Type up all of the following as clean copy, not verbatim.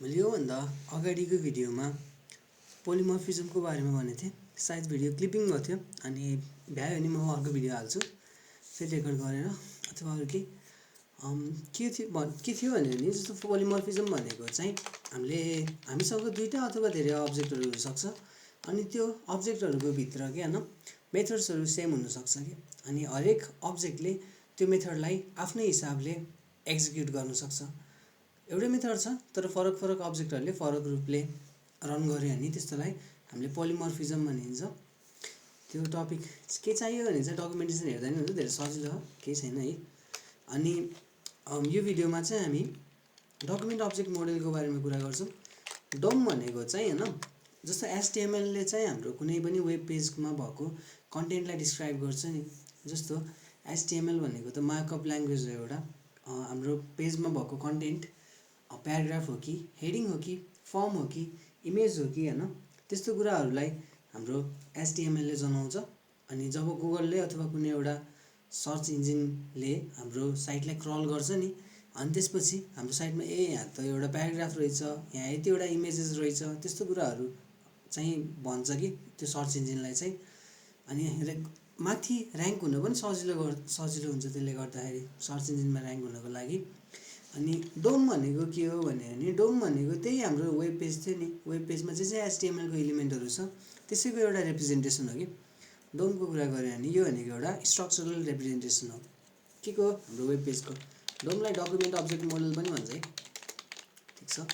मैले योभन्दा अगाडिको भिडियोमा पोलिमर्फिजमको बारेमा भनेको थिएँ। सायद भिडियो क्लिपिङ भएको थियो अनि भ्यायो भने म अर्को भिडियो हाल्छु फेरि रेकर्ड गरेर अथवा अरू के थियो भने नि जस्तो पोलिमर्फिजम भनेको चाहिँ हामीसँग दुईटा अथवा धेरै अब्जेक्टहरू हुनसक्छ अनि त्यो अब्जेक्टहरूको भित्र के हैन मेथड्सहरू सेम हुनसक्छ कि अनि हरेक अब्जेक्टले त्यो मेथडलाई आफ्नै हिसाबले एक्जिक्युट गर्न सक्छ। एउटै मेथड छ तर फरक फरक अब्जेक्टहरूले फरक रूपले रन गर्यो भने त्यस्तोलाई हामीले पोलिमर्फिजम भनिन्छ। त्यो टपिक के चाहियो भने चाहिँ डकुमेन्टेसन हेर्दा नि हुन्छ, धेरै सजिलो हो, केही छैन है। अनि यो भिडियोमा चाहिँ हामी डकुमेन्ट अब्जेक्ट मोडेलको बारेमा कुरा गर्छौँ। डोम भनेको चाहिँ हैन जस्तो HTML ले चाहिँ हाम्रो कुनै पनि वेब पेजमा भएको कन्टेन्टलाई डिस्क्राइब गर्छ नि। जस्तो HTML भनेको त मार्कअप ल्याङ्ग्वेज हो एउटा। हाम्रो पेजमा भएको कन्टेन्ट प्याराग्राफ हो कि हेडिङ हो कि फर्म हो कि इमेज हो कि हैन त्यस्तो कुराहरूलाई हाम्रो HTML ले जनाउँछ। अनि जब गुगलले अथवा कुनै एउटा सर्च इन्जिनले हाम्रो साइटलाई क्रल गर्छ नि अनि त्यसपछि हाम्रो साइटमा यहाँ त एउटा प्याराग्राफ रहेछ, यहाँ यतिवटा इमेजेस रहेछ, त्यस्तो कुराहरू चाहिँ भन्छ कि त्यो सर्च इन्जिनलाई चाहिँ। अनि माथि र्याङ्क हुन पनि सजिलो हुन्छ त्यसले गर्दाखेरि सर्च इन्जिनमा र्याङ्क हुनको लागि। अनि डोम भनेको के हो भने डोम भनेको त्यही हाम्रो वेब पेज थियो नि, वेब पेजमा चाहिँ HTML को एलिमेन्टहरू छ त्यसैको एउटा रिप्रेजेन्टेसन हो कि। डोमको कुरा गऱ्यो भने यो भनेको एउटा स्ट्रक्चरल रिप्रेजेन्टेसन हो के को हाम्रो वेब पेजको। डोमलाई डकुमेन्ट अब्जेक्ट मोडल पनि भन्छ है, ठिक छ।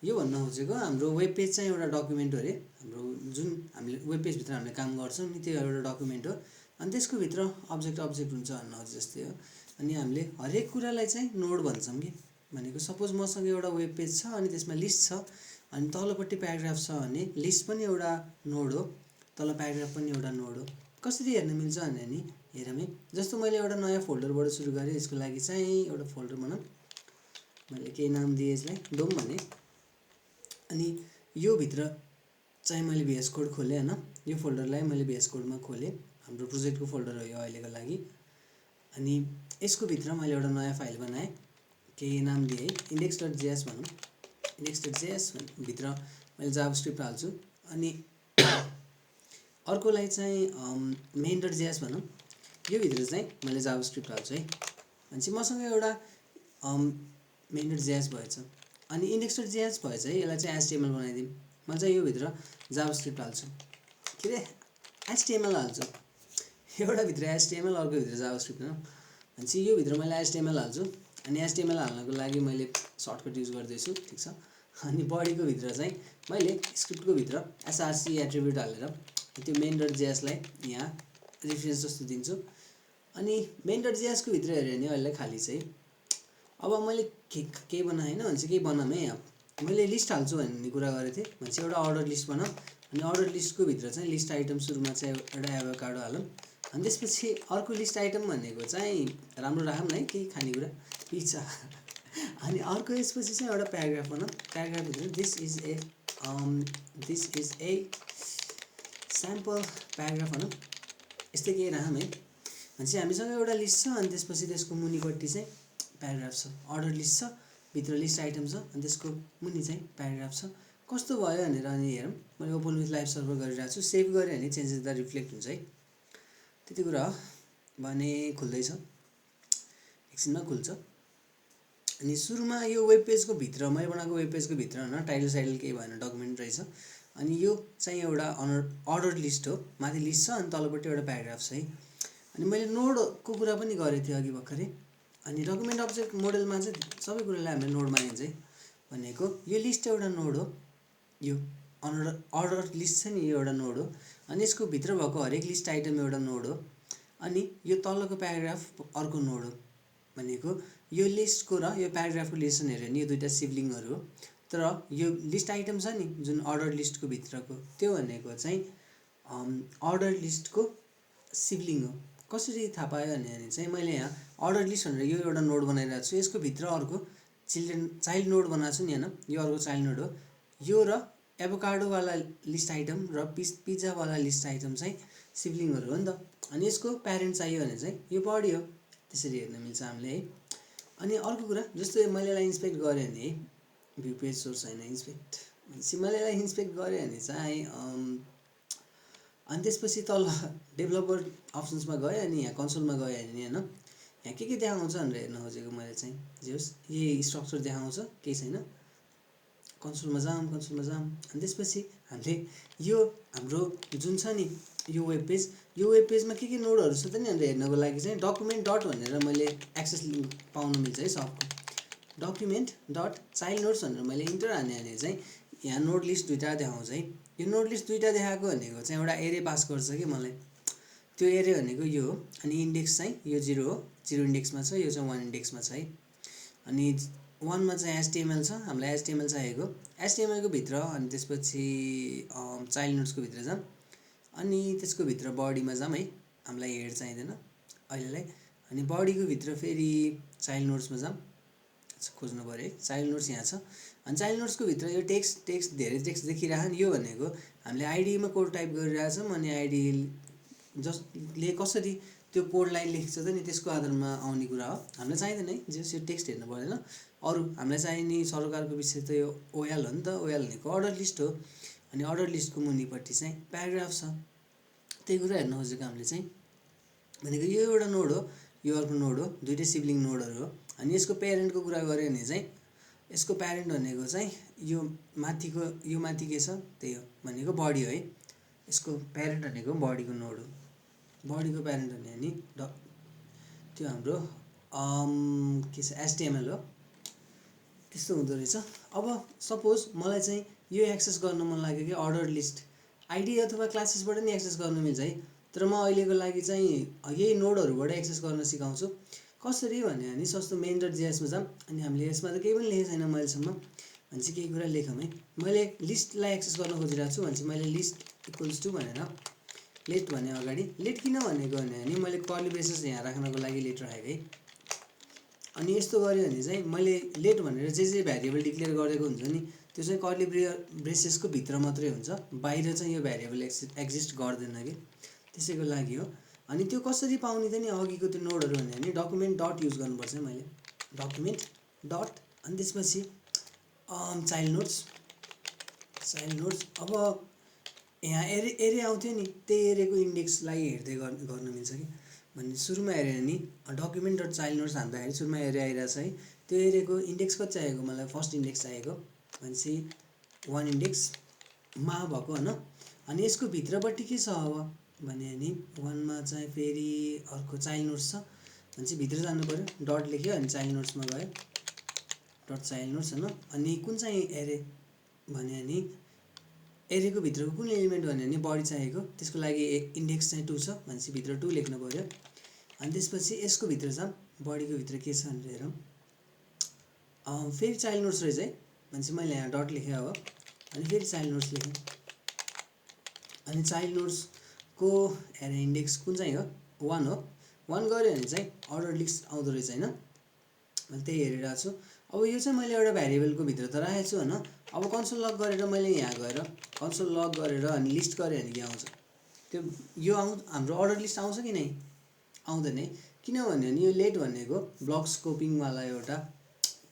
यो भन्न खोजेको हाम्रो वेब पेज चाहिँ एउटा डकुमेन्ट हो अरे। हाम्रो जुन हामीले वेब पेजभित्र हामीले काम गर्छौँ नि त्यो एउटा डकुमेन्ट हो अनि त्यसको भित्र अब्जेक्ट हुन्छ भन्न खोजे जस्तै हो। अनि हामीले हरेक कुरालाई चाहिँ नोड भन्छौँ कि। भनेको सपोज मसँग एउटा वेब पेज छ अनि त्यसमा लिस्ट छ अनि तलपट्टि प्याराग्राफ छ भने लिस्ट पनि एउटा नोड हो, तल प्याराग्राफ पनि एउटा नोड हो। कसरी हेर्न मिल्छ भने नि हेरौँ है। जस्तो मैले एउटा नयाँ फोल्डरबाट सुरु गरेँ, यसको लागि चाहिँ एउटा फोल्डर बनाऊँ। मैले केही नाम दिएँ यसलाई डोम भने। अनि यो भित्र चाहिँ मैले VS कोड खोलेँ हैन, यो फोल्डरलाई मैले VS कोडमा खोलेँ, हाम्रो प्रोजेक्टको फोल्डर हो यो अहिलेको लागि। अनि यसको भित्र मैले एउटा नयाँ फाइल बनाएँ, केही नाम दिएँ index.js भनौँ। index.js भित्र मैले जावास्क्रिप्ट हाल्छु अनि अर्कोलाई चाहिँ main.js भनौँ। यो भित्र चाहिँ मैले जावास्क्रिप्ट हाल्छु है। भनेपछि मसँग एउटा main.js भएछ अनि index.js भएछ है। यसलाई चाहिँ HTML बनाइदिउँ। म चाहिँ यो भित्र जावास्क्रिप्ट हाल्छु, के अरे HTML हाल्छु। एउटा भित्र HTML अर्को भित्र जावास्क्रिप्ट हैन। भनेपछि यो भित्र मैले HTML हाल्छु अनि HTML हाल्नको लागि मैले सर्टकट युज गर्दैछु, ठिक छ। अनि बडीको भित्र चाहिँ मैले स्क्रिप्टको भित्र src एट्रिब्युट हालेर त्यो main.js लाई यहाँ रेफरेन्स जस्तो दिन्छु। अनि main.js को भित्र हेर्यो भने अहिले खाली छ है। अब मैले के बनाएँ हैन भने चाहिँ केही बनाऊँ है। यहाँ मैले लिस्ट हाल्छु भन्ने कुरा गरेको थिएँ। भनेपछि एउटा अर्डर लिस्ट बनाऊँ अनि अर्डर लिस्टको भित्र चाहिँ लिस्ट आइटम सुरुमा चाहिँ एउटा एभोकाडो हालौँ। अनि त्यसपछि अर्को लिस्ट आइटम भनेको चाहिँ राम्रो राखौँ न है, केही खानेकुरा पिज्जा। अनि अर्को यसपछि चाहिँ एउटा प्याराग्राफ बनाऊँ। प्याराग्राफ भित्र this is a sample paragraph भनौँ, यस्तै केही राखौँ है। भनेपछि हामीसँग एउटा लिस्ट छ अनि त्यसपछि त्यसको मुनिपट्टि चाहिँ प्याराग्राफ छ, अर्डर लिस्ट छ, भित्र लिस्ट आइटम छ अनि त्यसको मुनि चाहिँ प्याराग्राफ छ। कस्तो भयो भनेर अनि हेरौँ। मैले ओपन विथ लाइभ सर्भर गरिरहेको छु, सेभ गरेँ भने चेन्जेस द रिफ्लेक्ट हुन्छ है, त्यति कुरा हो। भने खुल्दैछ, एकछिनमा खुल्छ। अनि सुरुमा यो वेब पेजको भित्र मैले बनाएको वेब पेजको भित्र हैन टाइटल साइटल केही भएन, डकुमेन्ट रहेछ। अनि यो चाहिँ एउटा अर्डर लिस्ट हो, माथि लिस्ट छ अनि तलपट्टि एउटा प्याराग्राफ छ है। अनि मैले नोडको कुरा पनि गरेको थिएँ अघि भर्खरै। अनि डकुमेन्ट अब्जेक्ट मोडलमा चाहिँ सबै कुरालाई हामीले नोड मानिन्छ है। भनेको यो लिस्ट एउटा नोड हो, यो अर्डर लिस्ट छ नि यो एउटा नोड हो अनि यसको भित्र भएको हरेक लिस्ट आइटम एउटा नोड हो। अनि यो तलको प्याराग्राफ अर्को नोड हो। भनेको यो लिस्टको र यो प्याराग्राफको रिलेसन हेर्यो भने यो दुईटा सिब्लिङहरू हो। तर यो लिस्ट आइटम छ नि जुन अर्डर लिस्टको भित्रको त्यो भनेको चाहिँ अर्डर लिस्टको सिब्लिङ हो। कसरी थाहा पायो भने चाहिँ मैले यहाँ अर्डर लिस्ट भनेर यो एउटा नोड बनाइरहेको छु, यसको भित्र अर्को चाइल्ड नोड बनाएको छु नि हैन, यो अर्को चाइल्ड नोड हो। यो र एभोकाडोवाला लिस्ट आइटम र पिज्जावाला लिस्ट आइटम चाहिँ सिब्लिङहरू हो नि त। अनि यसको प्यारेन्ट चाहियो भने चाहिँ यो बडी हो, त्यसरी हेर्न मिल्छ हामीले है। अनि अर्को कुरा जस्तो मैले यसलाई इन्स्पेक्ट गरेँ भने भ्यू पेज सोर्स होइन इन्सपेक्ट भनेपछि मैले यसलाई इन्सपेक्ट गरेँ भने चाहिँ अनि त्यसपछि तल डेभलपर अप्सन्समा गएँ अनि यहाँ कन्सोलमा गएँ भने होइन यहाँ के देखाउँछ भनेर हेर्न खोजेको मैले चाहिँ जे होस् यही स्ट्रक्चर देखाउँछ केही छैन कन्सोलमा जाम अनि त्यसपछि हामीले यो हाम्रो जुन छ नि यो वेब पेजमा के नोडहरू छ त नि भनेर हेर्नको लागि चाहिँ डकुमेन्ट डट भनेर मैले एक्सेस पाउन मिल्छ है सबको डकुमेन्ट डट चाइल्ड नोड्स भनेर मैले इन्टर हाने भने चाहिँ यहाँ नोड लिस्ट दुईवटा देखाउँछ है यो नोड लिस्ट दुईवटा देखाएको भनेको चाहिँ एउटा एरे पास गर्छ कि मलाई त्यो एरे भनेको यो हो अनि इन्डेक्स चाहिँ यो 0 हो 0 इन्डेक्समा छ यो चाहिँ 1 इन्डेक्समा छ है अनि 1 मा चाहिँ HTML छ हामीलाई HTML चाहिएको HTML को भित्र अनि त्यसपछि चाइल्ड नोड्सको भित्र जाम अनि त्यसको भित्र बडीमा जाम है हामीलाई हेड चाहिँदैन अहिलेलाई अनि बडीको भित्र फेरि चाइल्ड नोड्समा जाम खोज्नु पर्यो है चाइल्ड नोड्स यहाँ छ अनि चाइल्ड नोड्सको भित्र यो टेक्स्ट धेरै टेक्स्ट देखिरहन् यो भनेको हामीले आइडीमा कोड टाइप गरिरहेछौँ अनि आइडी जसले कसरी त्यो कोडलाई लेख्छ त नि त्यसको आधारमा आउने कुरा हो हामीलाई चाहिँदैन है जस यो टेक्स्ट हेर्नु पर्दैन अरू हामीलाई चाहिने सरकारको विषय त यो ओएल हो नि त ओएल भनेको अर्डर लिस्ट हो अनि अर्डर लिस्टको मुनिपट्टि चाहिँ प्याराग्राफ छ त्यही कुरा हेर्न खोजेको हामीले चाहिँ भनेको यो एउटा नोड हो यो अर्को नोड हो दुईटै सिब्लिङ नोडहरू हो अनि यसको प्यारेन्टको कुरा गऱ्यो भने चाहिँ यसको प्यारेन्ट भनेको चाहिँ यो माथि के छ त्यही हो भनेको बडी हो है यसको प्यारेन्ट भनेको बडीको नोड हो बडीको प्यारेन्ट भने नि त्यो हाम्रो के छ HTML हो त्यस्तो हुँदो रहेछ अब सपोज मलाई चाहिँ यो एक्सेस गर्न मन लाग्यो कि अर्डर लिस्ट आइडी अथवा क्लासेसबाट नि एक्सेस गर्न मिल्छ है तर म अहिलेको लागि चाहिँ यही नोडहरूबाट एक्सेस गर्न सिकाउँछु कसरी भने नि सस्तो main.js मा जाम अनि हामीले यसमा त केही पनि लेखेको छैन मैलेसम्म भनेपछि केही कुरा लेखौँ है मैले लिस्टलाई एक्सेस गर्न खोजिरहेको छु भनेपछि मैले लिस्ट इक्वल्स टु भनेर लेट भने अगाडि लेट किन भनेको भने मैले कर्ली ब्रेसेस यहाँ राख्नको लागि लेट राखेको है अनि यस्तो गर्यो भने चाहिँ मैले लेट भनेर जे भ्यारिएबल डिक्लेयर गरेको हुन्छ नि त्यो चाहिँ कर्ली ब्रेसेसको भित्र मात्रै हुन्छ बाहिर चाहिँ यो भ्यारिएबल एक्जिस्ट गर्दैन कि त्यसैको लागि हो अनि त्यो कसरी पाउने त नि अघिको त्यो नोडहरू भने डकुमेन्ट डट युज गर्नुपर्छ मैले डकुमेन्ट डट अनि त्यसपछि चाइल्ड नोड्स अब यहाँ एरे आउँथ्यो नि त्यही एरेको इन्डेक्सलाई हेर्दै गर्न मिल्छ कि भन्ने सुरुमा हेऱ्यो नि डकुमेन्ट डट चाइल्ड नोड्स हान्दाखेरि सुरुमा एरे आइरहेछ है त्यो एरेको इन्डेक्स कति चाहिएको मलाई फर्स्ट इन्डेक्स चाहिएको भनेपछि 1 इन्डेक्समा भएको होइन अनि यसको भित्रपट्टि के छ अब भने नि 1 मा चाहिँ फेरि अर्को चाइल्ड नोड्स छ भनेपछि भित्र जानु पर्यो डट लेख्यो अनि चाइल्ड नोड्समा गयो डट चाइल्ड नोड्स होइन अनि कुन चाहिँ एरे भने नि एरेको भित्रको कुन एलिमेन्ट भने नि बडी चाहिएको त्यसको लागि इन्डेक्स चाहिँ 2 छ भनेपछि भित्र 2 लेख्नु पर्यो अनि त्यसपछि यसको भित्र छ बडीको भित्र के छ भनेर हेरौँ फेरि चाइल्ड नोड्स रहेछ है भनेपछि मैले यहाँ डट लेखेँ अब अनि फेरि चाइल्ड नोड्स लेखेँ अनि चाइल्ड नोड्सको एरे इन्डेक्स कुन चाहिँ हो 1 हो 1 गऱ्यो भने चाहिँ अर्डर लिस्ट आउँदो रहेछ होइन मैले त्यही हेरिरहेको छु अब यो चाहिँ मैले एउटा भ्यारिएबलको भित्र त राखेको छु होइन अब कन्सोल लग गरेर मैले यहाँ गएर कन्सोल लग गरेर अनि लिस्ट गरेँ भने के आउँछ त्यो यो हाम्रो अर्डर लिस्ट आउँछ कि नै आउँदैन है किनभने यो लेट भनेको ब्लक स्कोपिङवाला एउटा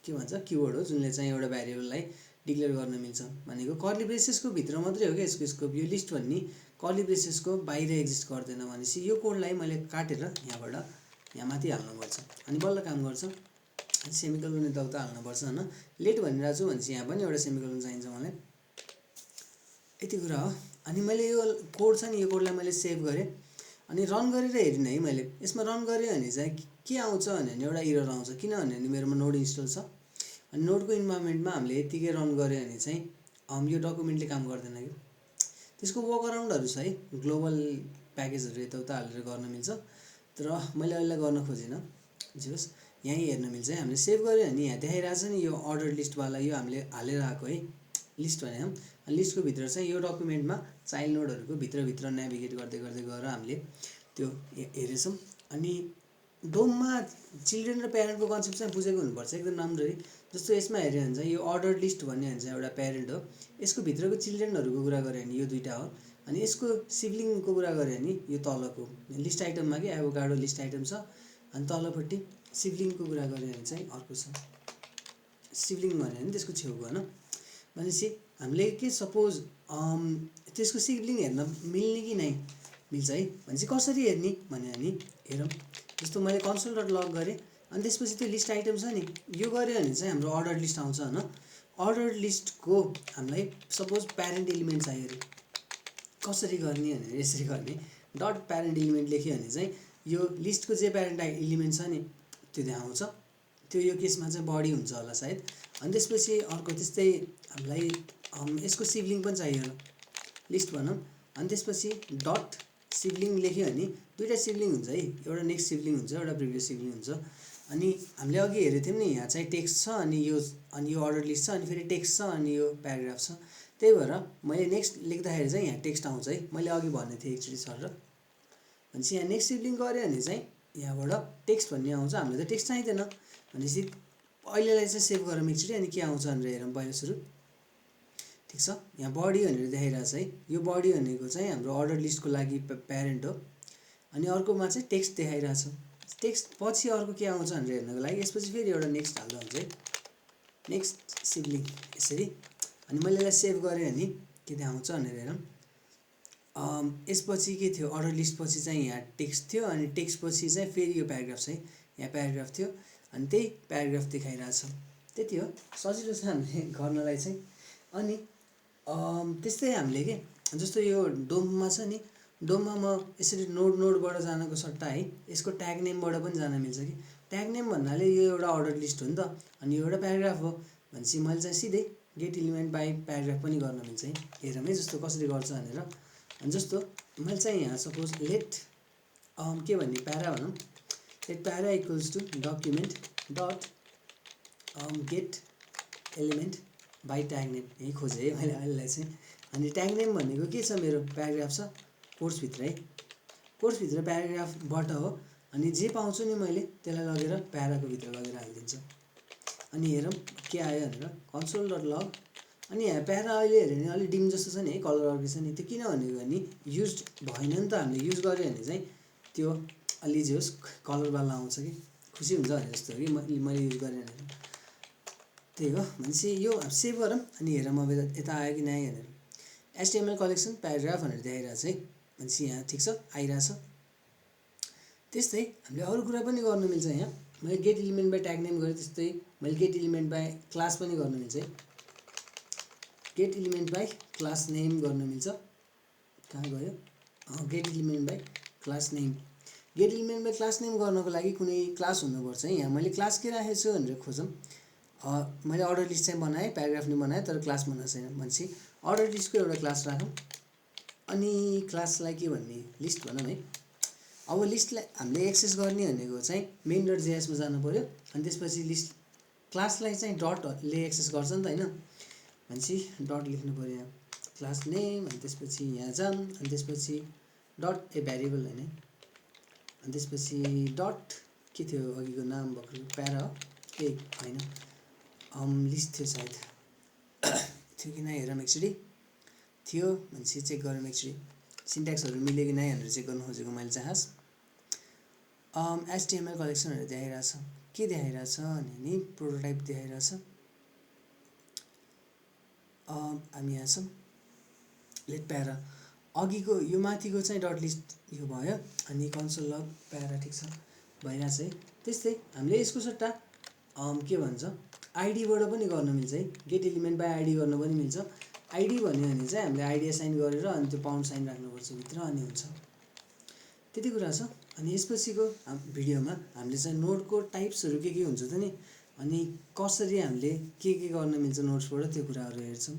के भन्छ किवर्ड हो जुनले चाहिँ एउटा भ्यारिएबललाई डिक्लेयर गर्न मिल्छ भनेको कर्ली ब्रेसेसको भित्र मात्रै हो क्या यसको स्कोप यो लिस्ट भन्ने कर्ली ब्रेसेसको बाहिर एक्जिस्ट गर्दैन भनेपछि यो कोडलाई मैले काटेर यहाँबाट यहाँ माथि हाल्नुपर्छ अनि बल्ल काम गर्छ सेमिकोलन यताउता हाल्नुपर्छ होइन लेट भनिरहेको छु भनेपछि यहाँ पनि एउटा सेमिकोलन चाहिन्छ मलाई यति कुरा हो अनि मैले यो कोड छ नि यो कोडलाई मैले सेभ गरेँ अनि रन गरेर हेरिन है मैले यसमा रन गरेँ भने चाहिँ के आउँछ भने एउटा एरर आउँछ किनभने मेरोमा नोड इन्स्टल छ अनि नोडको इन्भाइरोमेन्टमा हामीले यतिकै रन गऱ्यो भने चाहिँ यो डकुमेन्टले काम गर्दैन कि त्यसको वर्कअराउन्डहरू छ है ग्लोबल प्याकेजहरू यताउता हालेर गर्न मिल्छ तर मैले अहिले गर्न खोजिनँ जे होस् यहीँ हेर्न मिल्छ है हामीले सेभ गऱ्यो भने यहाँ देखाइरहेछ नि यो अर्डर लिस्टवाला यो हामीले हालेर आएको है लिस्ट भने अनि लिस्टको भित्र चाहिँ यो डकुमेन्टमा चाइल्ड नोडहरूको भित्रभित्र नेभिगेट गर्दै गएर हामीले त्यो हेरेछौँ अनि डोममा चिल्ड्रेन र प्यारेन्टको कन्सेप्ट चाहिँ बुझेको हुनुपर्छ एकदम राम्ररी जस्तो यसमा हेऱ्यो भने चाहिँ यो अर्डर लिस्ट भन्ने हुन्छ एउटा प्यारेन्ट हो यसको भित्रको चिल्ड्रेनहरूको कुरा गऱ्यो भने यो दुईवटा हो अनि यसको सिब्लिङको कुरा गऱ्यो भने यो तलको लिस्ट आइटममा कि एभोकाडो लिस्ट आइटम छ अनि तलपट्टि सिब्लिङको कुरा गऱ्यो भने चाहिँ अर्को छ सिब्लिङ भन्यो भने त्यसको छेउको हैन भनेपछि हामीले के सपोज त्यसको सिब्लिङ हेर्न मिल्ने कि नै मिल्छ है भनेपछि कसरी हेर्ने भन्यो भने हेरौँ जस्तो मैले console.log गरेँ अनि त्यसपछि त्यो लिस्ट आइटम छ नि यो गर्यो भने चाहिँ हाम्रो अर्डर लिस्ट आउँछ हैन अर्डर लिस्टको हामीलाई सपोज प्यारेन्ट एलिमेन्ट चाहियो अरे कसरी गर्ने भने यसरी गर्ने डट प्यारेन्ट एलिमेन्ट लेख्यो भने चाहिँ यो लिस्टको जे प्यारेन्ट एलिमेन्ट छ नि त्यो देखाउँछ त्यो यो केसमा चाहिँ बडी हुन्छ होला सायद अनि त्यसपछि अर्को त्यस्तै हामीलाई यसको सिब्लिङ पनि चाहियो लिस्ट भनौँ अनि त्यसपछि डट सिब्लिङ लेख्यो भने दुईटा सिब्लिङ हुन्छ है एउटा नेक्स्ट सिब्लिङ हुन्छ एउटा प्रिभियस सिब्लिङ हुन्छ अनि हामीले अघि हेरेको थियौँ नि यहाँ चाहिँ टेक्स्ट छ अनि यो अर्डर लिस्ट छ अनि फेरि टेक्स्ट छ अनि यो प्याराग्राफ छ त्यही भएर मैले नेक्स्ट लेख्दाखेरि चाहिँ यहाँ टेक्स्ट आउँछ है मैले अघि भनेको थिएँ एकचोटि सर भनेपछि यहाँ नेक्स्ट सिब्लिङ गऱ्यो भने चाहिँ यहाँबाट टेक्स्ट भन्ने आउँछ हामीलाई त टेक्स्ट चाहिँदैन भनेपछि अहिलेलाई चाहिँ सेभ गरौँ एकचोटि अनि के आउँछ भनेर हेरौँ पहिला सुरु ठिक छ यहाँ बडी भनेर देखाइरहेको छ है यो बडी भनेको चाहिँ हाम्रो अर्डर लिस्टको लागि प्यारेन्ट हो अनि अर्कोमा चाहिँ टेक्स्ट देखाइरहेछ टेक्स्ट पछि अर्को के आउँछ भनेर हेर्नको लागि यसपछि फेरि एउटा नेक्स्ट हाल्दा हुन्छ है नेक्स्ट सिब्लिङ यसरी अनि मैले यसलाई सेभ गरेँ भने के देखाउँछ भनेर हेरौँ यसपछि के थियो अर्डर लिस्ट पछि चाहिँ यहाँ टेक्स्ट थियो अनि टेक्स्ट पछि चाहिँ फेरि यो प्याराग्राफ छ है यहाँ प्याराग्राफ थियो अनि त्यही प्याराग्राफ देखाइरहेछ त्यति हो सजिलो छ हामीले गर्नलाई चाहिँ अनि त्यस्तै हामीले के जस्तो यो डोममा छ नि डोममा म यसरी नोडबाट जानको सट्टा है यसको ट्याग नेमबाट पनि जान मिल्छ कि ट्याग नेम भन्नाले यो एउटा अर्डर लिस्ट हो नि त अनि यो एउटा प्याराग्राफ हो भनेपछि मैले चाहिँ सिधै गेट एलिमेन्ट बाई प्याराग्राफ पनि गर्न मिल्छ है हेरौँ है जस्तो कसरी गर्छ भनेर अनि जस्तो मैले चाहिँ यहाँ सपोज लेट के भन्ने प्यारा भनौँ let para equals to document dot get element by tag name यही खोजेँ है मैले अहिलेलाई चाहिँ अनि ट्याग नेम भनेको के छ मेरो प्याराग्राफ छ कोर्सभित्र है कोर्सभित्र प्याराग्राफबाट हो अनि जे पाउँछु नि मैले त्यसलाई लगेर प्याराको भित्र लगेर हालिदिन्छ अनि हेरौँ के आयो भनेर console.log अनि यहाँ प्यारा अहिले हेऱ्यो भने अलिक डिम जस्तो छ नि है कलर अर्कै छ नि त्यो किन भनेको भने युज भएन नि त हामीले युज गऱ्यो भने चाहिँ त्यो अलि जे होस् कलरवाला आउँछ कि खुसी हुन्छ भने जस्तो हो कि मैले युज गरेँ भनेर त्यही हो भनेपछि यो सेभ गरौँ अनि हेरौँ अब यता आयो कि नआयो भनेर HTML कलेक्सन प्याराग्राफ भनेर देखाइरहेछ है भनेपछि यहाँ ठिक छ आइरहेछ त्यस्तै हामीले अरू कुरा पनि गर्न मिल्छ यहाँ मैले get element by tag name गरेँ त्यस्तै मैले गेट एलिमेन्ट बाई क्लास पनि गर्न मिल्छ है get element by class name गर्न मिल्छ कहाँ गयो get element by class name get element by class name गर्नको लागि कुनै क्लास हुनुपर्छ है यहाँ मैले क्लास के राखेको छु भनेर खोजौँ मैले अर्डर लिस्ट चाहिँ बनाएँ प्याराग्राफ नि बनाएँ तर क्लास बनाएको छैन भनेपछि अर्डर लिस्टको एउटा क्लास राखौँ अनि क्लासलाई के भन्ने लिस्ट भनौँ है अब लिस्टलाई हामीले एक्सेस गर्ने भनेको चाहिँ main.js मा जानु पर्यो अनि त्यसपछि लिस्ट क्लासलाई चाहिँ डटले एक्सेस गर्छ नि त हैन भनेपछि डट लेख्नु पर्यो यहाँ क्लास नेम अनि त्यसपछि यहाँ जाम अनि त्यसपछि डट ए भेरिएबल हैन अनि त्यसपछि डट के थियो अघिको नाम भएको प्यारा ए हैन लिस्ट थियो सायद थियो कि नै हेरौँ एकचोटि थियो भनेपछि चेक गरौँ एकचोटि सिन्ट्याक्सहरू मिल्यो कि नै भनेर चेक गर्नु खोजेको मैले चाहिँ खास HTML कलेक्सनहरू देखाइरहेछ के देखाइरहेछ भने नि प्रोटोटाइप देखाइरहेछ हामी यहाँ छौँ लेट प्यारा अघिको यो माथिको चाहिँ डट लिस्ट यो भयो अनि console.log प्यारा ठिक छ भइरहेछ है त्यस्तै हामीले यसको सट्टा के भन्छ आइडीबाट पनि गर्न मिल्छ है गेट एलिमेन्ट बाई आइडी गर्न पनि मिल्छ आइडी भन्यो भने चाहिँ हामीले आइडी असाइन गरेर अनि त्यो पाउन्ड साइन राख्नुपर्छ भित्र अनि हुन्छ त्यति कुरा छ अनि यसपछिको भिडियोमा हामीले चाहिँ नोडको टाइप्सहरू के हुन्छ त नि अनि कसरी हामीले के गर्न मिल्छ नोड्सबाट त्यो कुराहरू हेर्छौँ।